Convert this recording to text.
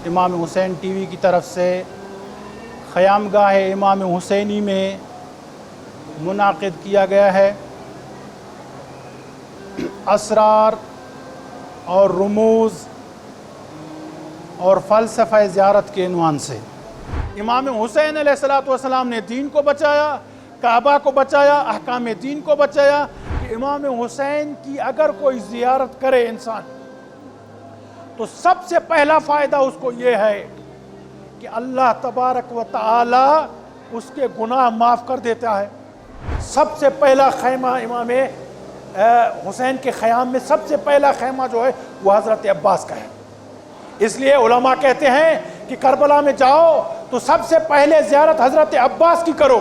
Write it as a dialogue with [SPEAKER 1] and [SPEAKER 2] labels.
[SPEAKER 1] امام حسین T V کی طرف سے خیامگاہ امام حسینی میں منعقد کیا گیا ہے اسرار اور رموز اور فلسفہ زیارت کے عنوان سے۔ امام حسین علیہ السلام نے دین کو بچایا، کعبہ کو بچایا، احکام دین کو بچایا کہ امام حسین کی اگر کوئی زیارت کرے انسان تو سب سے پہلا فائدہ اس کو یہ ہے کہ اللہ تبارک و تعالی اس کے گناہ معاف کر دیتا ہے۔ سب سے پہلا خیمہ امام حسین کے خیام میں سب سے پہلا خیمہ جو ہے وہ حضرت عباس کا ہے۔ اس لیے علماء کہتے ہیں کہ کربلا میں جاؤ تو سب سے پہلے زیارت حضرت عباس کی کرو۔